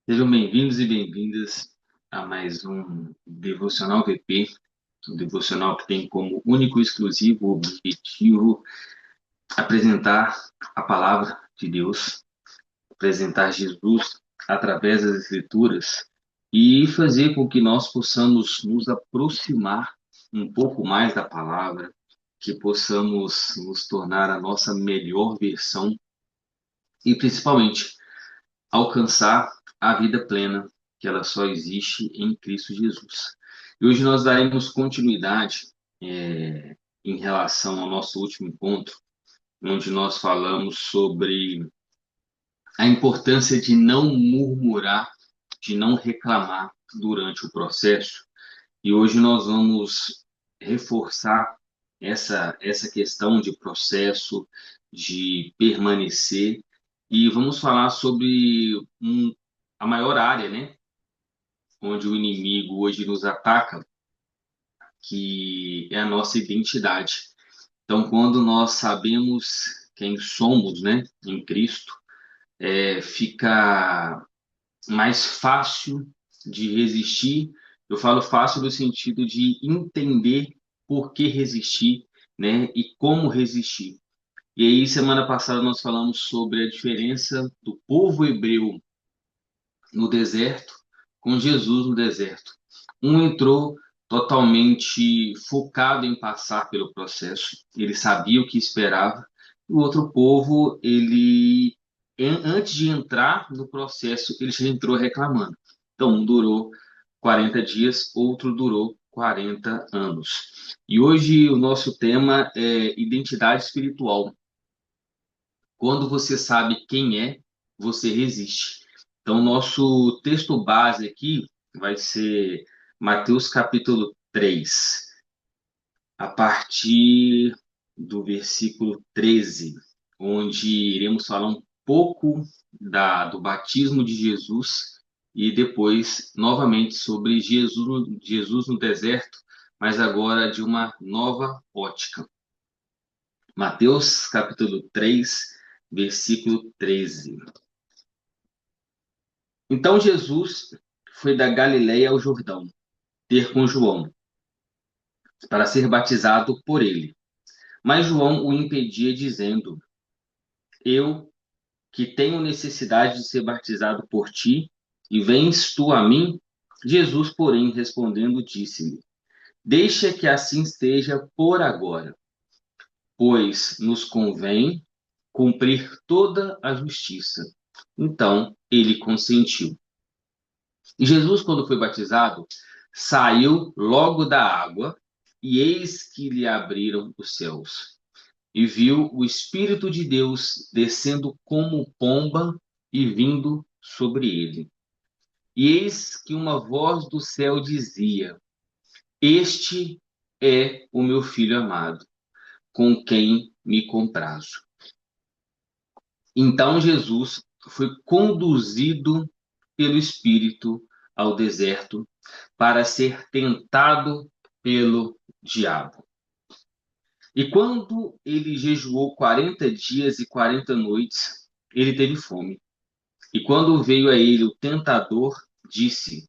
Sejam bem-vindos e bem-vindas a mais um Devocional VP, um devocional que tem como único e exclusivo objetivo apresentar a palavra de Deus, apresentar Jesus através das Escrituras e fazer com que nós possamos nos aproximar um pouco mais da palavra, que possamos nos tornar a nossa melhor versão e principalmente alcançar a vida plena, que ela só existe em Cristo Jesus. E hoje nós daremos continuidade em relação ao nosso último encontro, onde nós falamos sobre a importância de não murmurar, de não reclamar durante o processo. E hoje nós vamos reforçar essa questão de processo, de permanecer, e vamos falar sobre a maior área, né, onde o inimigo hoje nos ataca, que é a nossa identidade. Então, quando nós sabemos quem somos, né, em Cristo, fica mais fácil de resistir. Eu falo fácil no sentido de entender por que resistir, né, e como resistir. E aí, semana passada, nós falamos sobre a diferença do povo hebreu no deserto com Jesus no deserto. Um entrou totalmente focado em passar pelo processo, ele sabia o que esperava, e o outro povo, antes de entrar no processo, ele já entrou reclamando. Então, um durou 40 dias, outro durou 40 anos. E hoje o nosso tema é identidade espiritual. Quando você sabe quem é, você resiste. Então, nosso texto base aqui vai ser Mateus capítulo 3, a partir do versículo 13, onde iremos falar um pouco do batismo de Jesus e depois, novamente, sobre Jesus no deserto, mas agora de uma nova ótica. Mateus capítulo 3, versículo 13. Então Jesus foi da Galiléia ao Jordão, ter com João, para ser batizado por ele. Mas João o impedia, dizendo: Eu, que tenho necessidade de ser batizado por ti, e vens tu a mim? Jesus, porém, respondendo, disse-lhe: Deixa que assim esteja por agora, pois nos convém cumprir toda a justiça. Então ele consentiu. E Jesus, quando foi batizado, saiu logo da água, e eis que lhe abriram os céus. E viu o Espírito de Deus descendo como pomba e vindo sobre ele. E eis que uma voz do céu dizia: Este é o meu filho amado, com quem me comprazo. Então Jesus foi conduzido pelo Espírito ao deserto para ser tentado pelo diabo. E quando ele jejuou 40 dias e 40 noites, ele teve fome. E quando veio a ele o tentador, disse: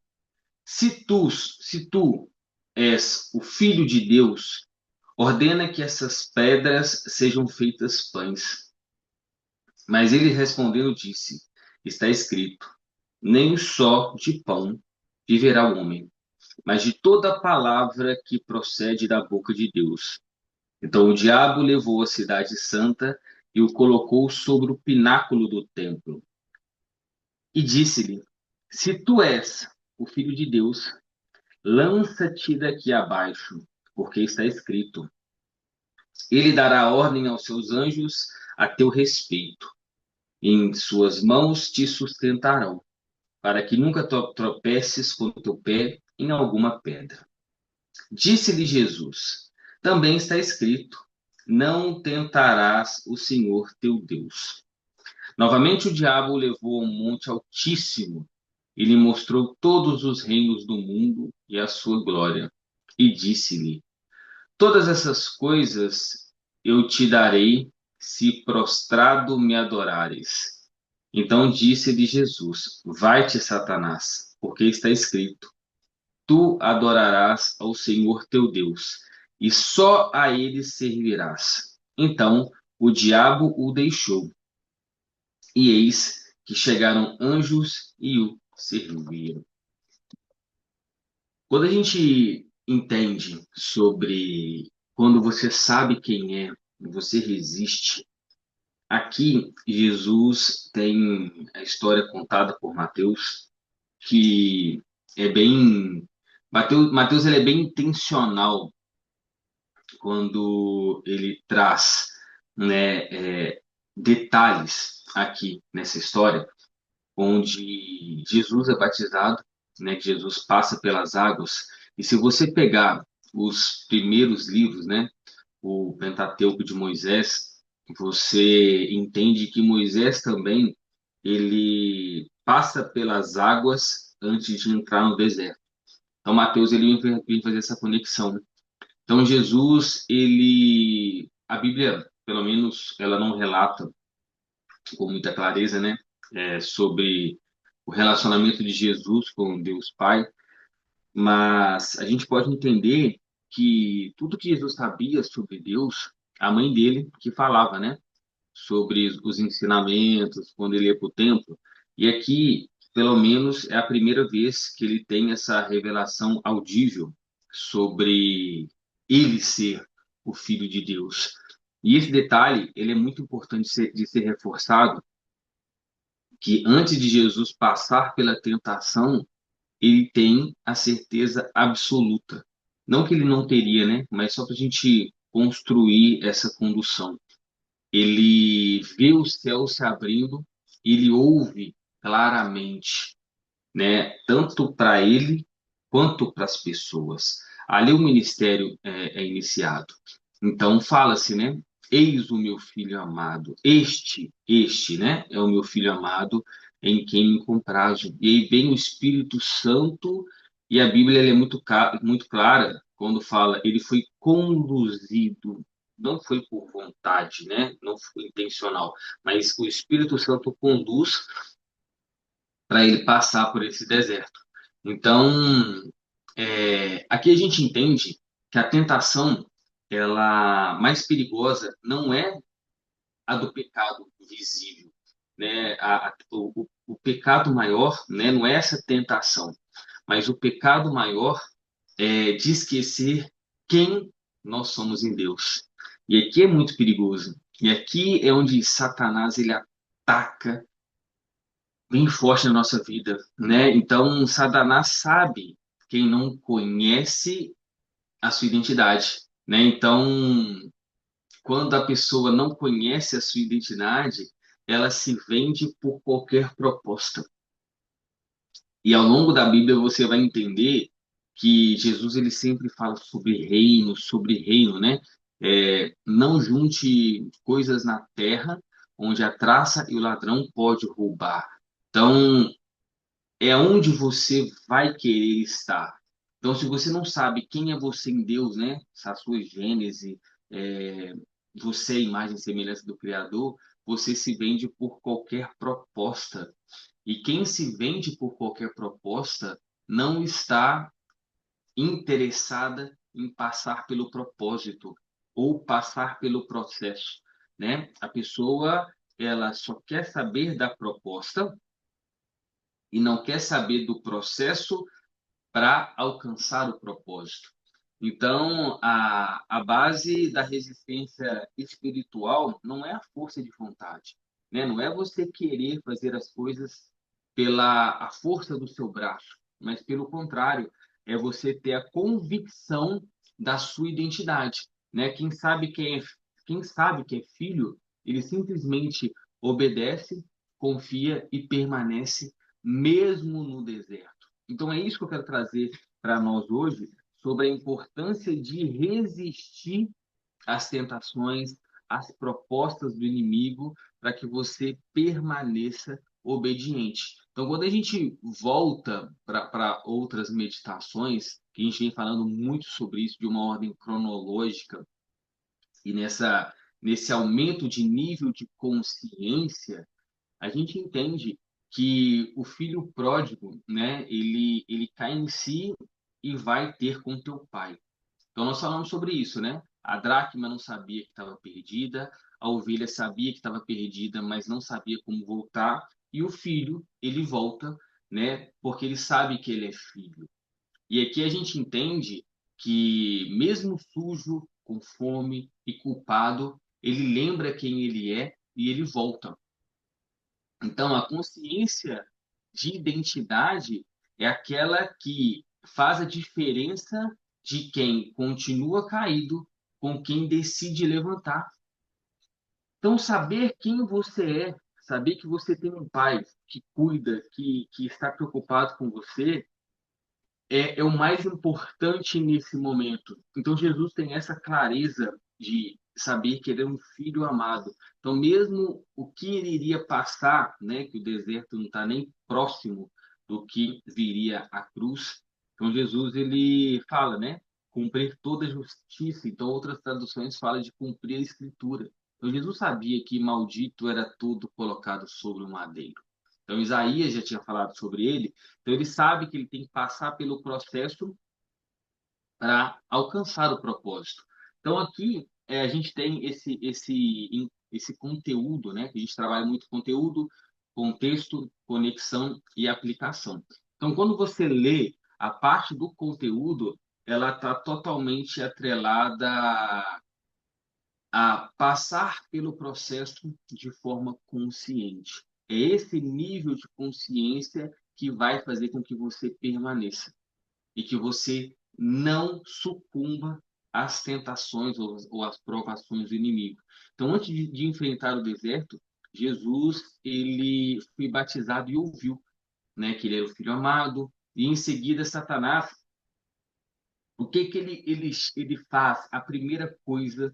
Se tu és o filho de Deus, ordena que essas pedras sejam feitas pães. Mas ele respondendo disse: Está escrito: Nem só de pão viverá o homem, mas de toda palavra que procede da boca de Deus. Então o diabo levou a cidade santa e o colocou sobre o pináculo do templo. E disse-lhe: Se tu és o filho de Deus, lança-te daqui abaixo, porque está escrito: Ele dará ordem aos seus anjos a teu respeito. Em suas mãos te sustentarão, para que nunca tropeces com o teu pé em alguma pedra. Disse-lhe Jesus: Também está escrito: Não tentarás o Senhor teu Deus. Novamente o diabo o levou a um monte altíssimo e lhe mostrou todos os reinos do mundo e a sua glória. E disse-lhe: Todas essas coisas eu te darei se prostrado me adorares. Então disse-lhe Jesus: Vai-te, Satanás, porque está escrito: Tu adorarás ao Senhor teu Deus, e só a ele servirás. Então o diabo o deixou, e eis que chegaram anjos e o serviram. Quando a gente entende sobre quando você sabe quem é, você resiste. Aqui, Jesus tem a história contada por Mateus, que é bem. Mateus ele é bem intencional quando ele traz, né, detalhes aqui nessa história, onde Jesus é batizado, né, que Jesus passa pelas águas. E se você pegar os primeiros livros, né, o Pentateuco de Moisés, você entende que Moisés também ele passa pelas águas antes de entrar no deserto. Então Mateus ele vem fazer essa conexão. Então Jesus a Bíblia, pelo menos, ela não relata com muita clareza, né, sobre o relacionamento de Jesus com Deus Pai, mas a gente pode entender que tudo que Jesus sabia sobre Deus, a mãe dele que falava, né, sobre os ensinamentos, quando ele ia para o templo. E aqui, pelo menos, é a primeira vez que ele tem essa revelação audível sobre ele ser o Filho de Deus. E esse detalhe, ele é muito importante de ser reforçado, que antes de Jesus passar pela tentação, ele tem a certeza absoluta. Não que ele não teria, né? Mas só para a gente construir essa condução. Ele vê o céu se abrindo, ele ouve claramente, né? Tanto para ele quanto para as pessoas. Ali o ministério é iniciado. Então fala-se, né? Eis o meu filho amado. Este, né? É o meu filho amado em quem me comprazo. E aí vem o Espírito Santo e a Bíblia ela é muito clara quando fala ele foi conduzido. Não foi por vontade, né? Não foi intencional, mas o Espírito Santo conduz para ele passar por esse deserto. Então, aqui a gente entende que a tentação, ela mais perigosa não é a do pecado visível, né? O pecado maior, né, não é essa tentação, mas o pecado maior é de esquecer quem nós somos em Deus. E aqui é muito perigoso. E aqui é onde Satanás ele ataca bem forte na nossa vida, né? Então, Satanás sabe quem não conhece a sua identidade, né? Então, quando a pessoa não conhece a sua identidade, ela se vende por qualquer proposta. E ao longo da Bíblia você vai entender que Jesus ele sempre fala sobre reino, né? Não junte coisas na terra onde a traça e o ladrão pode roubar. Então, é onde você vai querer estar. Então, se você não sabe quem é você em Deus, né? A sua gênese, é, você é a imagem e semelhança do Criador, você se vende por qualquer proposta. E quem se vende por qualquer proposta não está interessada em passar pelo propósito ou passar pelo processo, né? A pessoa, ela só quer saber da proposta e não quer saber do processo para alcançar o propósito. Então, a base da resistência espiritual não é a força de vontade, né? Não é você querer fazer as coisas pela a força do seu braço, mas pelo contrário, é você ter a convicção da sua identidade, né? Quem sabe que é filho, ele simplesmente obedece, confia e permanece mesmo no deserto. Então, é isso que eu quero trazer para nós hoje, sobre a importância de resistir às tentações, às propostas do inimigo, para que você permaneça obediente. Então, quando a gente volta para outras meditações, que a gente vem falando muito sobre isso de uma ordem cronológica, e nesse aumento de nível de consciência, a gente entende que o filho pródigo, né, ele cai em si e vai ter com teu pai. Então, nós falamos sobre isso, né? A dracma não sabia que estava perdida, a ovelha sabia que estava perdida, mas não sabia como voltar, e o filho, ele volta, né? Porque ele sabe que ele é filho. E aqui a gente entende que, mesmo sujo, com fome e culpado, ele lembra quem ele é e ele volta. Então, a consciência de identidade é aquela que faz a diferença de quem continua caído com quem decide levantar. Então, saber quem você é, saber que você tem um pai que cuida, que está preocupado com você, é o mais importante nesse momento. Então, Jesus tem essa clareza de saber que ele é um filho amado. Então, mesmo o que ele iria passar, né, que o deserto não está nem próximo do que viria a cruz. Então, Jesus ele fala, né, cumprir toda a justiça. Então, outras traduções falam de cumprir a escritura. Então, Jesus sabia que maldito era tudo colocado sobre o madeiro. Então, Isaías já tinha falado sobre ele, então ele sabe que ele tem que passar pelo processo para alcançar o propósito. Então aqui a gente tem esse conteúdo, né? Que a gente trabalha muito conteúdo, contexto, conexão e aplicação. Então quando você lê a parte do conteúdo, ela está totalmente atrelada a passar pelo processo de forma consciente. É esse nível de consciência que vai fazer com que você permaneça e que você não sucumba às tentações ou às provações do inimigo. Então, antes de enfrentar o deserto, Jesus ele foi batizado e ouviu, né, que ele era o filho amado, e em seguida Satanás, o que que ele faz? A primeira coisa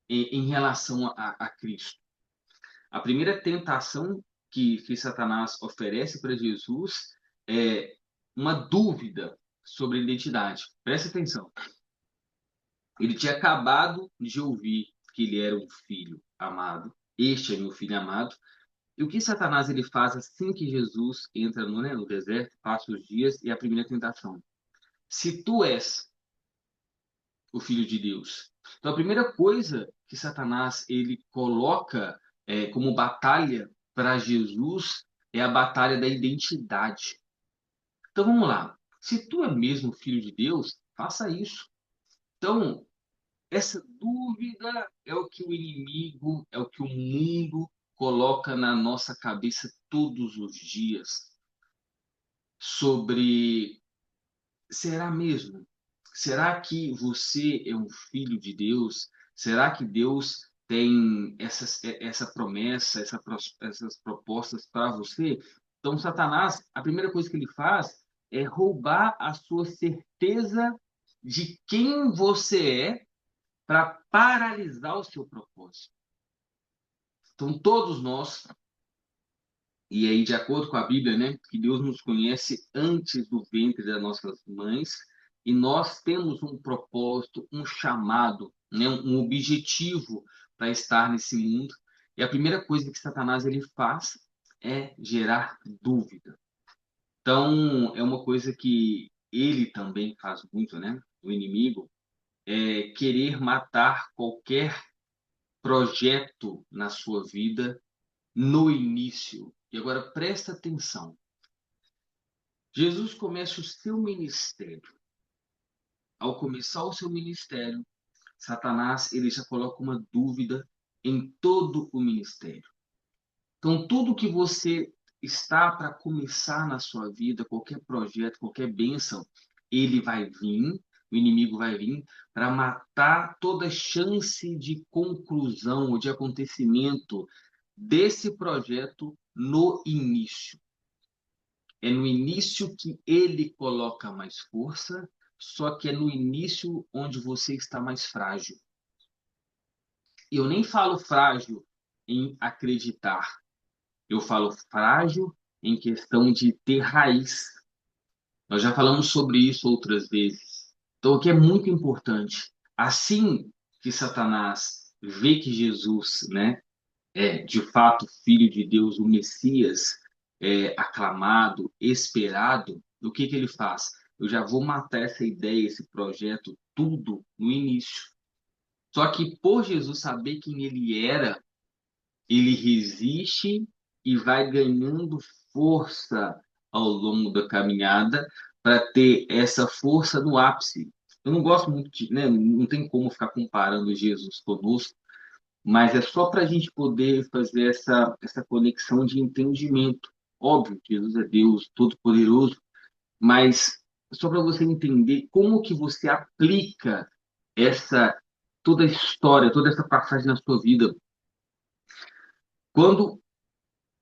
em relação a Cristo. A primeira tentação que Satanás oferece para Jesus é uma dúvida sobre a identidade. Preste atenção. Ele tinha acabado de ouvir que ele era um filho amado. Este é meu filho amado. E o que Satanás ele faz assim que Jesus entra no deserto, passa os dias e a primeira tentação? Se tu és o filho de Deus. Então a primeira coisa que Satanás ele coloca como batalha para Jesus é a batalha da identidade. Então vamos lá. Se tu é mesmo filho de Deus, faça isso. Então, essa dúvida é o que o inimigo, é o que o mundo coloca na nossa cabeça todos os dias sobre será mesmo? Será que você é um filho de Deus? Será que Deus tem essa promessa, essas propostas para você? Então, Satanás, a primeira coisa que ele faz é roubar a sua certeza de quem você é para paralisar o seu propósito. Então, todos nós, e aí de acordo com a Bíblia, né, que Deus nos conhece antes do ventre das nossas mães, e nós temos um propósito, um chamado, né, um objetivo para estar nesse mundo. E a primeira coisa que Satanás ele faz é gerar dúvida. Então, é uma coisa que ele também faz muito, né? O inimigo é querer matar qualquer projeto na sua vida no início. E agora presta atenção. Jesus começa o seu ministério. Ao começar o seu ministério, Satanás ele já coloca uma dúvida em todo o ministério. Então, tudo que você está para começar na sua vida, qualquer projeto, qualquer bênção, ele vai vir, o inimigo vai vir para matar toda chance de conclusão ou de acontecimento desse projeto no início. É no início que ele coloca mais força, só que é no início onde você está mais frágil. Eu nem falo frágil em acreditar, eu falo frágil em questão de ter raiz. Nós já falamos sobre isso outras vezes. Então, o que é muito importante, assim que Satanás vê que Jesus, né, de fato Filho de Deus, o Messias, aclamado, esperado, o que que ele faz? Eu já vou matar essa ideia, esse projeto, tudo no início. Só que por Jesus saber quem ele era, ele resiste e vai ganhando força ao longo da caminhada para ter essa força no ápice. Eu não gosto muito de, né? Não tem como ficar comparando Jesus conosco, mas é só para a gente poder fazer essa conexão de entendimento. Óbvio, Jesus é Deus Todo-Poderoso, mas só para você entender como que você aplica essa toda a história, toda essa passagem na sua vida. Quando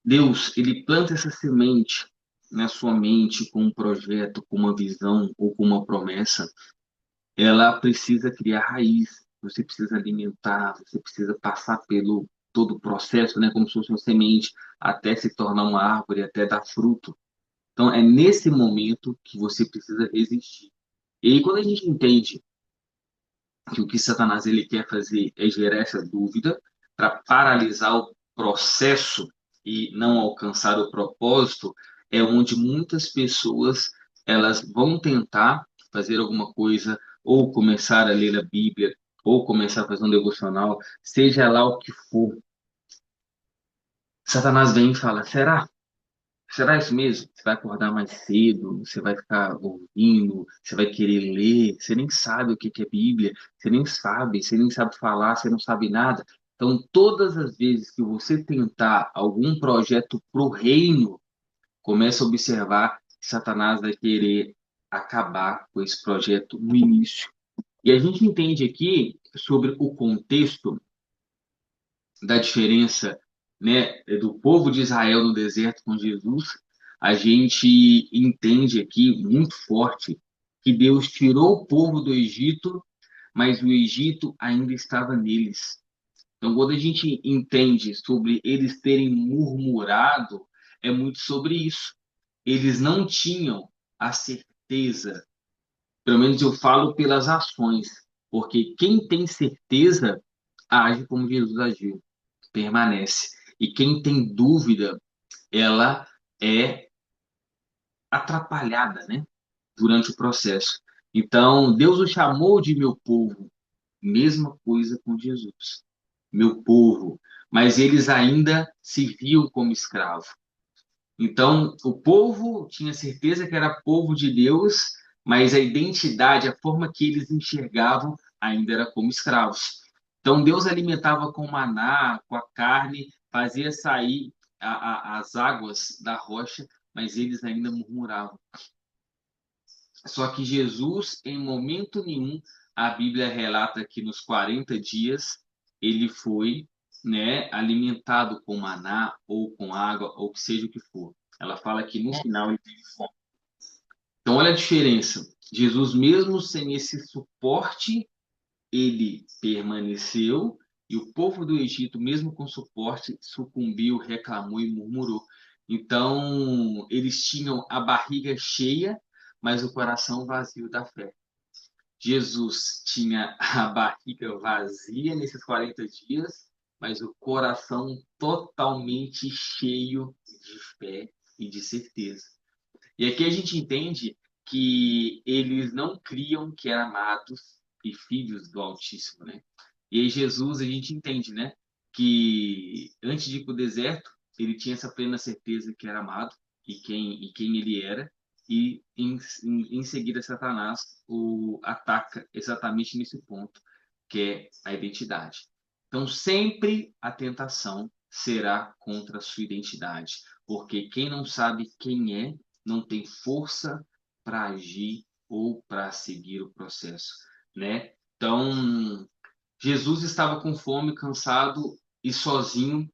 Deus, ele planta essa semente na sua mente com um projeto, com uma visão ou com uma promessa, ela precisa criar raiz. Você precisa alimentar, você precisa passar pelo todo o processo, né, como se fosse uma semente, até se tornar uma árvore, até dar fruto. Então, é nesse momento que você precisa resistir. E aí, quando a gente entende que o que Satanás ele quer fazer é gerar essa dúvida para paralisar o processo e não alcançar o propósito, é onde muitas pessoas elas vão tentar fazer alguma coisa ou começar a ler a Bíblia ou começar a fazer um devocional, seja lá o que for. Satanás vem e fala: será? Será isso mesmo? Você vai acordar mais cedo, você vai ficar ouvindo, você vai querer ler, você nem sabe o que que é Bíblia, você nem sabe falar, você não sabe nada. Então, todas as vezes que você tentar algum projeto para o reino, comece a observar que Satanás vai querer acabar com esse projeto no início. E a gente entende aqui sobre o contexto da diferença, né, do povo de Israel no deserto com Jesus, a gente entende aqui muito forte que Deus tirou o povo do Egito, mas o Egito ainda estava neles. Então, quando a gente entende sobre eles terem murmurado, é muito sobre isso. Eles não tinham a certeza, pelo menos eu falo pelas ações, porque quem tem certeza age como Jesus agiu, permanece. E quem tem dúvida, ela é atrapalhada, né, durante o processo. Então, Deus o chamou de meu povo, mesma coisa com Jesus, meu povo, mas eles ainda se viam como escravo. Então, o povo tinha certeza que era povo de Deus, mas a identidade, a forma que eles enxergavam, ainda era como escravos. Então, Deus alimentava com maná, com a carne, fazia sair as águas da rocha, mas eles ainda murmuravam. Só que Jesus, em momento nenhum, a Bíblia relata que nos 40 dias ele foi, né, alimentado com maná ou com água, ou que seja o que for. Ela fala que no final ele teve fome. Então, olha a diferença. Jesus, mesmo sem esse suporte, ele permaneceu, e o povo do Egito, mesmo com suporte, sucumbiu, reclamou e murmurou. Então, eles tinham a barriga cheia, mas o coração vazio da fé. Jesus tinha a barriga vazia nesses 40 dias, mas o coração totalmente cheio de fé e de certeza. E aqui a gente entende que eles não criam que eram amados e filhos do Altíssimo, né? E aí Jesus, a gente entende, né? Que antes de ir para o deserto, ele tinha essa plena certeza que era amado e quem ele era. E em seguida, Satanás o ataca exatamente nesse ponto, que é a identidade. Então, sempre a tentação será contra a sua identidade, porque quem não sabe quem é, não tem força para agir ou para seguir o processo, né? Então, Jesus estava com fome, cansado e sozinho,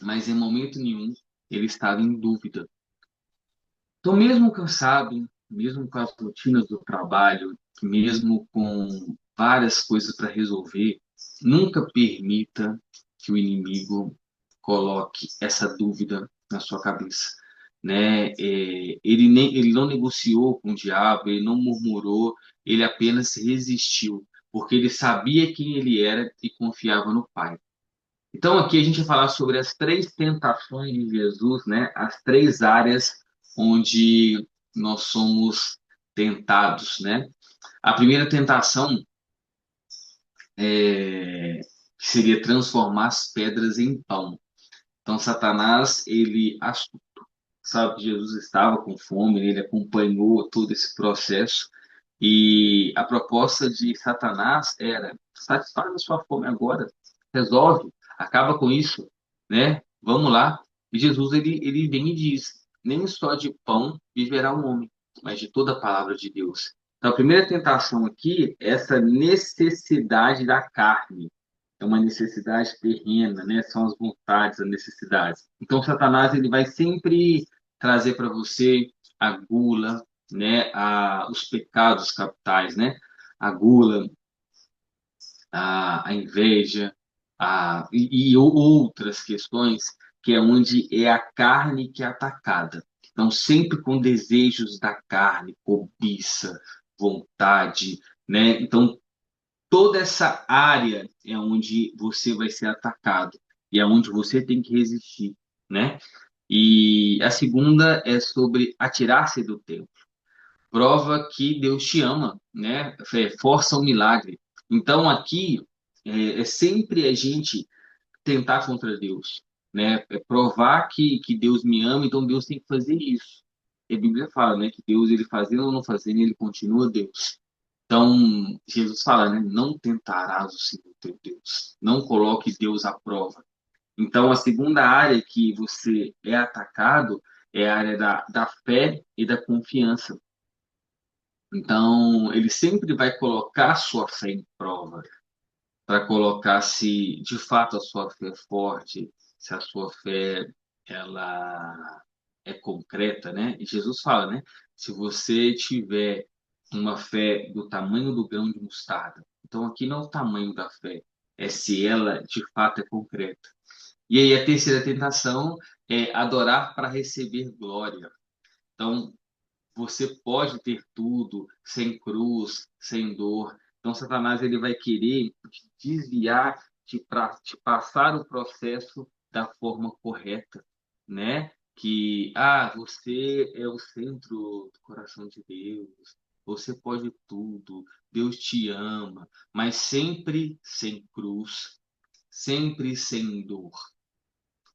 mas em momento nenhum ele estava em dúvida. Então, mesmo cansado, mesmo com as rotinas do trabalho, mesmo com várias coisas para resolver, nunca permita que o inimigo coloque essa dúvida na sua cabeça, né? Ele não negociou com o diabo, ele não murmurou, ele apenas resistiu, porque ele sabia quem ele era e confiava no Pai. Então, aqui a gente vai falar sobre as três tentações de Jesus, né? As três áreas onde nós somos tentados, né? A primeira tentação que seria transformar as pedras em pão. Então, Satanás, ele sabe que Jesus estava com fome, ele acompanhou todo esse processo. E a proposta de Satanás era: satisfaz a sua fome agora, resolve, acaba com isso, né? Vamos lá. E Jesus ele vem e diz: nem só de pão viverá o homem, mas de toda a palavra de Deus. Então, a primeira tentação aqui é essa necessidade da carne. É uma necessidade terrena, né? São as vontades, as necessidades. Então, Satanás ele vai sempre trazer para você a gula, né, os pecados capitais, né, a gula, a inveja, e outras questões que é onde é a carne que é atacada. Então, sempre com desejos da carne, cobiça, vontade, né? Então, toda essa área é onde você vai ser atacado e é onde você tem que resistir, né? E a segunda é sobre atirar-se do templo, prova que Deus te ama, né? Força o milagre. Então aqui é sempre a gente tentar contra Deus, né? É provar que Deus me ama, então Deus tem que fazer isso. E a Bíblia fala, né, que Deus, ele fazendo ou não fazendo, ele continua Deus. Então, Jesus fala, né, não tentarás o Senhor teu Deus. Não coloque Deus à prova. Então, a segunda área que você é atacado é a área da fé e da confiança. Então, ele sempre vai colocar a sua fé em prova, para colocar se de fato a sua fé é forte, se a sua fé ela é concreta, né? E Jesus fala, né? Se você tiver uma fé do tamanho do grão de mostarda, então aqui não é o tamanho da fé, é se ela de fato é concreta. E aí a terceira tentação é adorar para receber glória. Então, você pode ter tudo sem cruz, sem dor. Então, Satanás ele vai querer te desviar, te passar o processo da forma correta, né? Que, você é o centro do coração de Deus, você pode tudo, Deus te ama, mas sempre sem cruz, sempre sem dor,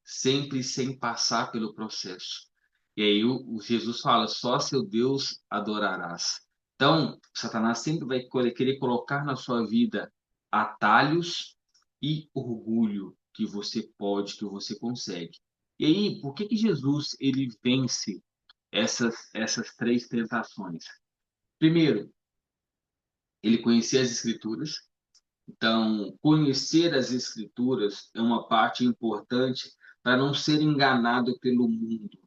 sempre sem passar pelo processo. E aí o Jesus fala, só seu Deus adorarás. Então, Satanás sempre vai querer colocar na sua vida atalhos e orgulho que você pode, que você consegue. E aí, por que que Jesus ele vence essas três tentações? Primeiro, ele conhecia as Escrituras. Então, conhecer as Escrituras é uma parte importante para não ser enganado pelo mundo.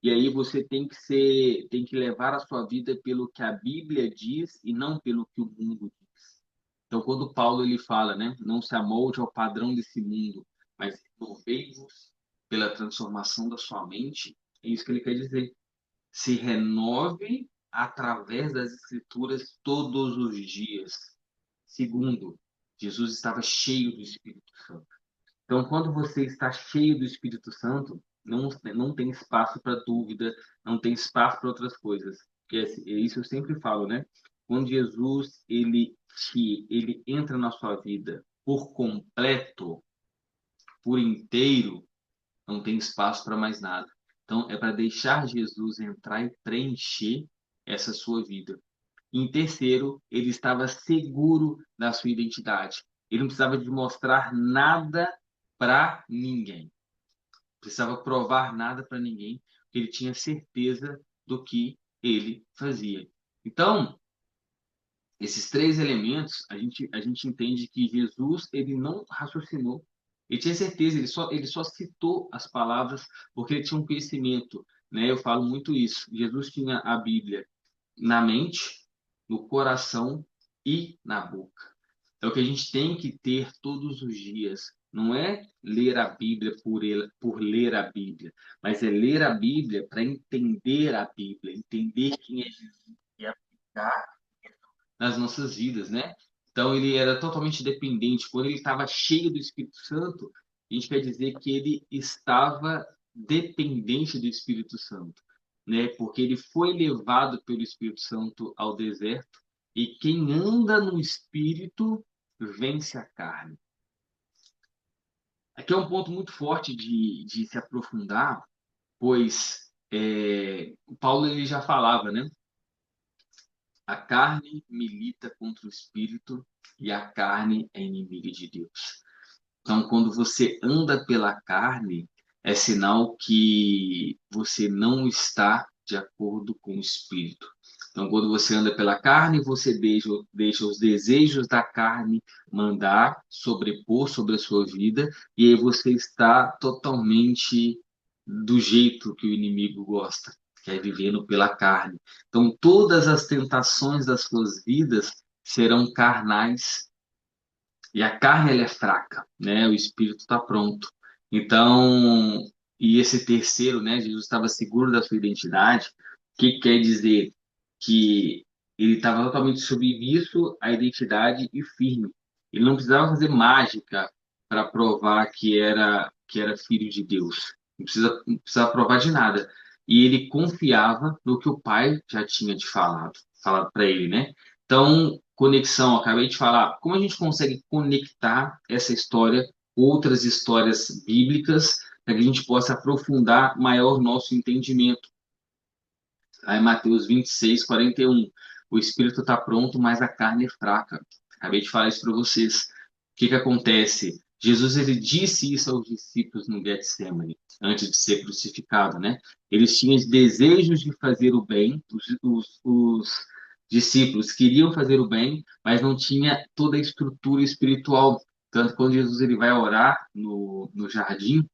E aí você tem que levar a sua vida pelo que a Bíblia diz e não pelo que o mundo diz. Então, quando Paulo ele fala, né, não se amolde ao padrão desse mundo, mas renovei-vos pela transformação da sua mente, é isso que ele quer dizer. Se renove através das Escrituras todos os dias. Segundo, Jesus estava cheio do Espírito Santo. Então, quando você está cheio do Espírito Santo, não tem espaço para dúvida, não tem espaço para outras coisas. Isso eu sempre falo, né? Quando Jesus ele entra na sua vida por completo, por inteiro, não tem espaço para mais nada. Então, é para deixar Jesus entrar e preencher essa sua vida. Em terceiro, ele estava seguro da sua identidade. Ele não precisava de mostrar nada para ninguém. Precisava provar nada para ninguém, porque ele tinha certeza do que ele fazia. Então, esses três elementos, a gente entende que Jesus, ele não raciocinou. Ele tinha certeza, ele só citou as palavras porque ele tinha um conhecimento, né? Eu falo muito isso. Jesus tinha a Bíblia na mente, no coração e na boca. É o que a gente tem que ter todos os dias. Não é ler a Bíblia por ler a Bíblia, mas é ler a Bíblia para entender a Bíblia, entender quem é Jesus e aplicar nas nossas vidas, né? Então ele era totalmente dependente. Quando ele estava cheio do Espírito Santo, a gente quer dizer que ele estava dependente do Espírito Santo, né? Porque ele foi levado pelo Espírito Santo ao deserto, e quem anda no Espírito vence a carne. Aqui é um ponto muito forte de se aprofundar, pois o Paulo ele já falava, né? A carne milita contra o Espírito e a carne é inimiga de Deus. Então, quando você anda pela carne, é sinal que você não está de acordo com o Espírito. Então, quando você anda pela carne, você deixa os desejos da carne mandar, sobrepor sobre a sua vida, e aí você está totalmente do jeito que o inimigo gosta, que é vivendo pela carne. Então, todas as tentações das suas vidas serão carnais, e a carne ela é fraca, né? O espírito está pronto. Então, e esse terceiro, né? Jesus estava seguro da sua identidade, que quer dizer que ele estava totalmente submisso à identidade e firme. Ele não precisava fazer mágica para provar que era filho de Deus. Não precisava provar de nada. E ele confiava no que o pai já tinha falado para ele, né? Então, conexão, acabei de falar, como a gente consegue conectar essa história com outras histórias bíblicas para que a gente possa aprofundar maior nosso entendimento? Aí, Mateus 26, 41. O espírito está pronto, mas a carne é fraca. Acabei de falar isso para vocês. O que que acontece? Jesus ele disse isso aos discípulos no Getsemane, antes de ser crucificado, né? Eles tinham desejos de fazer o bem, os discípulos queriam fazer o bem, mas não tinha toda a estrutura espiritual. Tanto que quando Jesus ele vai orar no jardim,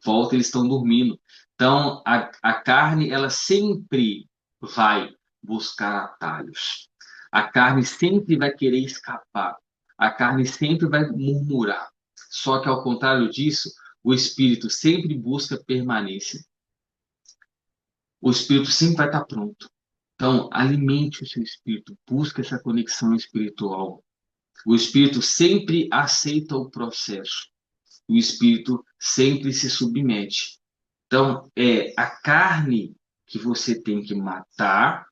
volta, eles estão dormindo. Então, a carne, ela sempre vai buscar atalhos. A carne sempre vai querer escapar. A carne sempre vai murmurar. Só que, ao contrário disso, o espírito sempre busca permanência. O espírito sempre vai estar pronto. Então, alimente o seu espírito, busque essa conexão espiritual. O espírito sempre aceita o processo. O espírito sempre se submete. Então, é a carne que você tem que matar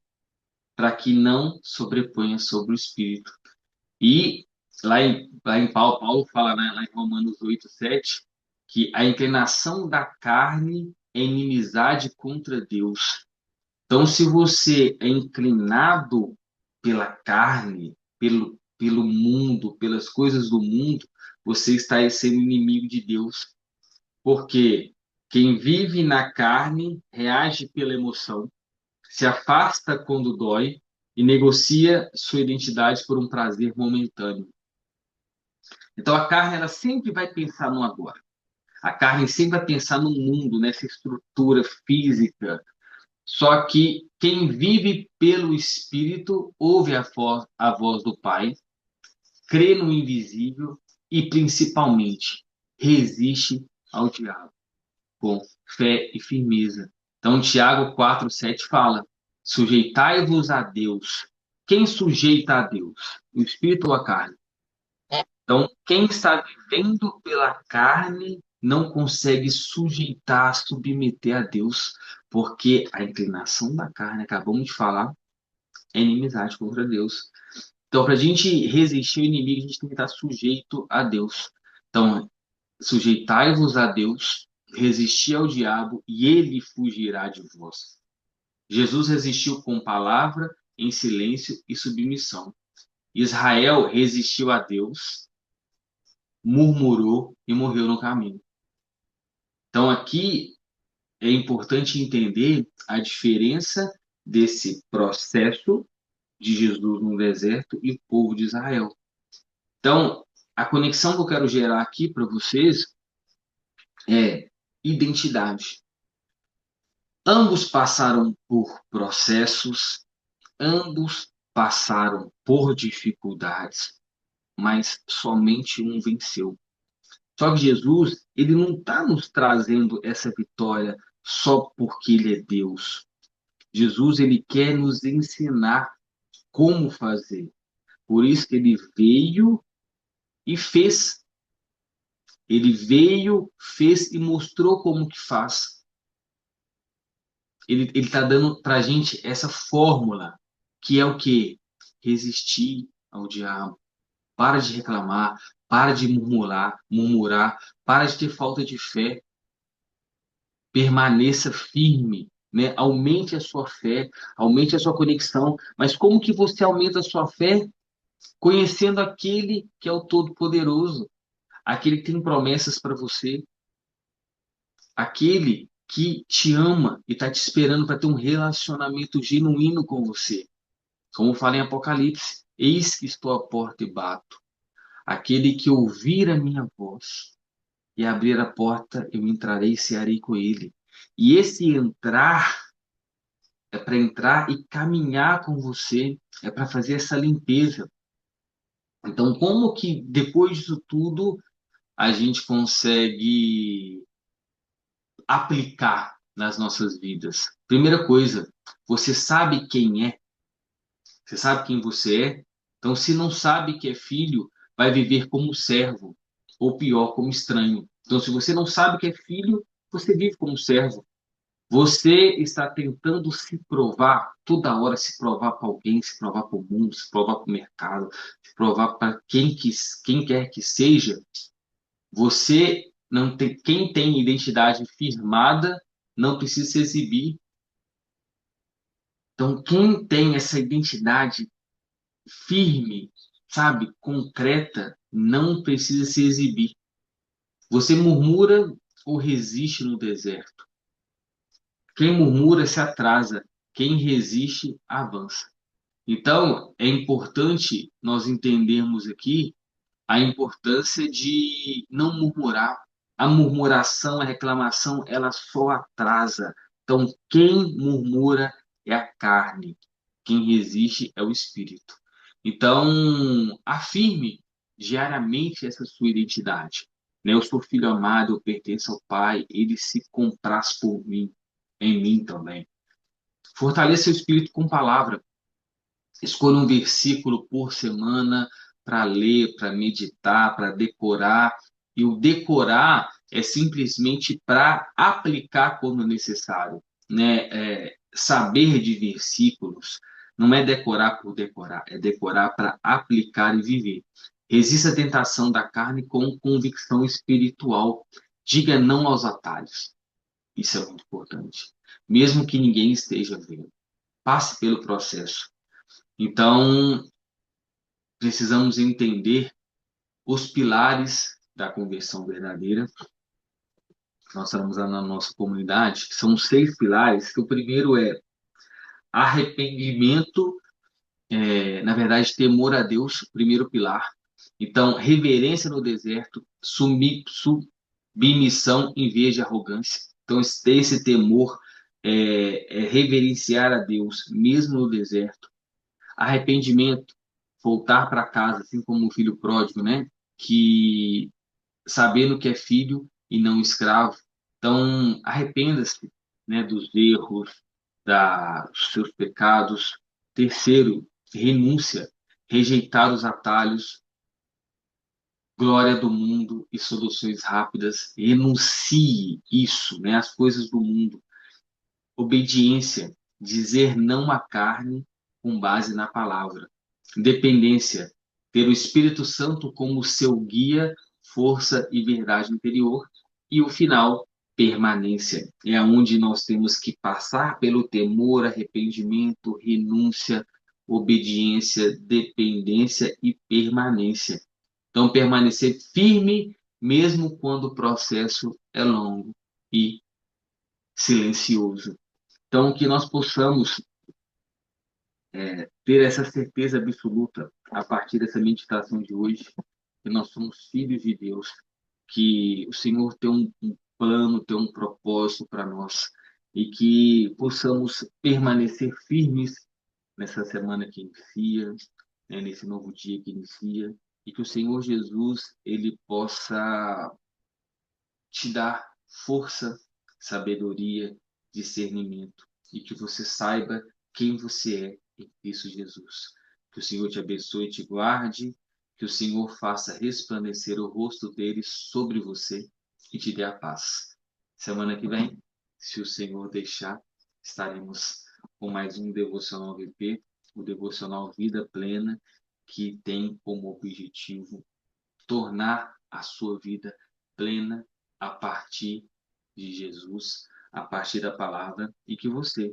para que não sobreponha sobre o espírito. E lá em Paulo fala, né, lá em Romanos 8, 7, que a inclinação da carne é inimizade contra Deus. Então, se você é inclinado pela carne, pelo mundo, pelas coisas do mundo, você está sendo inimigo de Deus. Porque quem vive na carne reage pela emoção, se afasta quando dói e negocia sua identidade por um prazer momentâneo. Então a carne ela sempre vai pensar no agora. A carne sempre vai pensar no mundo, nessa estrutura física. Só que quem vive pelo Espírito ouve a voz do Pai, crê no invisível e, principalmente, resiste ao diabo com fé e firmeza. Então, Tiago 4, 7 fala: sujeitai-vos a Deus. Quem sujeita a Deus? O espírito ou a carne? Então, quem está vivendo pela carne não consegue sujeitar, submeter a Deus, porque a inclinação da carne, acabamos de falar, é inimizade contra Deus. Então, para a gente resistir ao inimigo, a gente tem que estar sujeito a Deus. Então, sujeitai-vos a Deus, resisti ao diabo e ele fugirá de vós. Jesus resistiu com palavra, em silêncio e submissão. Israel resistiu a Deus, murmurou e morreu no caminho. Então aqui é importante entender a diferença desse processo de Jesus no deserto e o povo de Israel. Então, a conexão que eu quero gerar aqui para vocês é identidade. Ambos passaram por processos, ambos passaram por dificuldades, mas somente um venceu. Só que Jesus, ele não está nos trazendo essa vitória só porque ele é Deus. Jesus, ele quer nos ensinar como fazer. Por isso que ele veio e fez. Ele veio, fez e mostrou como que faz. Ele está dando para a gente essa fórmula, que é o quê? Resistir ao diabo. Para de reclamar, para de murmurar, para de ter falta de fé, permaneça firme, né? Aumente a sua fé, aumente a sua conexão. Mas como que você aumenta a sua fé? Conhecendo aquele que é o Todo-Poderoso, aquele que tem promessas para você, aquele que te ama e está te esperando para ter um relacionamento genuíno com você. Como fala em Apocalipse, eis que estou à porta e bato. Aquele que ouvir a minha voz e abrir a porta, eu entrarei e cearei com ele. E esse entrar é para entrar e caminhar com você, é para fazer essa limpeza. Então, como que depois disso tudo a gente consegue aplicar nas nossas vidas? Primeira coisa, você sabe quem é? Você sabe quem você é? Então, se não sabe que é filho, vai viver como servo, ou pior, como estranho. Então, se você não sabe que é filho, você vive como servo. Você está tentando se provar, toda hora se provar para alguém, se provar para o mundo, se provar para o mercado, se provar para quem quer que seja. Você não tem, quem tem identidade firmada não precisa se exibir. Então, quem tem essa identidade firme, sabe, concreta, não precisa se exibir. Você murmura ou resiste no deserto. Quem murmura se atrasa, quem resiste avança. Então, é importante nós entendermos aqui a importância de não murmurar. A murmuração, a reclamação, ela só atrasa. Então, quem murmura é a carne, quem resiste é o espírito. Então, afirme diariamente essa sua identidade. Né? Eu sou filho amado, eu pertenço ao Pai, ele se compraz por mim, em mim também. Fortaleça o espírito com palavra. Escolha um versículo por semana para ler, para meditar, para decorar. E o decorar é simplesmente para aplicar quando necessário, né? Saber de versículos não é decorar por decorar, é decorar para aplicar e viver. Resista à tentação da carne com convicção espiritual. Diga não aos atalhos. Isso é muito importante. Mesmo que ninguém esteja vendo. Passe pelo processo. Então, precisamos entender os pilares da conversão verdadeira. Nós estamos lá na nossa comunidade, que são 6 pilares, que o primeiro é arrependimento, na verdade, temor a Deus, o primeiro pilar. Então, reverência no deserto, submissão em vez de arrogância. Então, ter esse temor é reverenciar a Deus, mesmo no deserto. Arrependimento, voltar para casa, assim como o filho pródigo, né? Que sabendo que é filho e não escravo. Então, arrependa-se, né, dos erros, dos seus pecados. Terceiro, renúncia, rejeitar os atalhos, glória do mundo e soluções rápidas. Renuncie isso, né, as coisas do mundo. Obediência, dizer não à carne com base na palavra. Dependência, ter o Espírito Santo como seu guia, força e verdade interior. E o final, permanência. É onde nós temos que passar pelo temor, arrependimento, renúncia, obediência, dependência e permanência. Então, permanecer firme, mesmo quando o processo é longo e silencioso. Então, que nós possamos ter essa certeza absoluta a partir dessa meditação de hoje, que nós somos filhos de Deus, que o Senhor tem um plano, tem um propósito para nós e que possamos permanecer firmes nessa semana que inicia, né, nesse novo dia que inicia, e que o Senhor Jesus ele possa te dar força, sabedoria, discernimento e que você saiba quem você é em Cristo Jesus. Que o Senhor te abençoe e te guarde que o Senhor faça resplandecer o rosto dele sobre você e te dê a paz. Semana que vem, se o Senhor deixar, estaremos com mais um Devocional VP, o Devocional Vida Plena, que tem como objetivo tornar a sua vida plena a partir de Jesus, a partir da palavra, e que você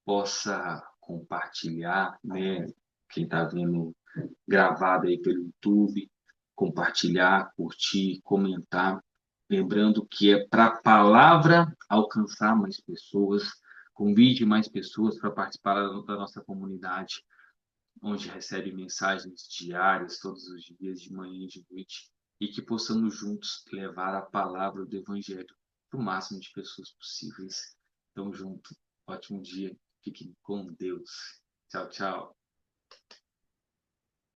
possa compartilhar, né? Quem está vendo gravado aí pelo YouTube, compartilhar, curtir, comentar, lembrando que é para a palavra alcançar mais pessoas, convide mais pessoas para participar da nossa comunidade, onde recebe mensagens diárias, todos os dias, de manhã e de noite, e que possamos juntos levar a palavra do Evangelho para o máximo de pessoas possíveis. Tamo junto. Ótimo dia. Fiquem com Deus. Tchau, tchau.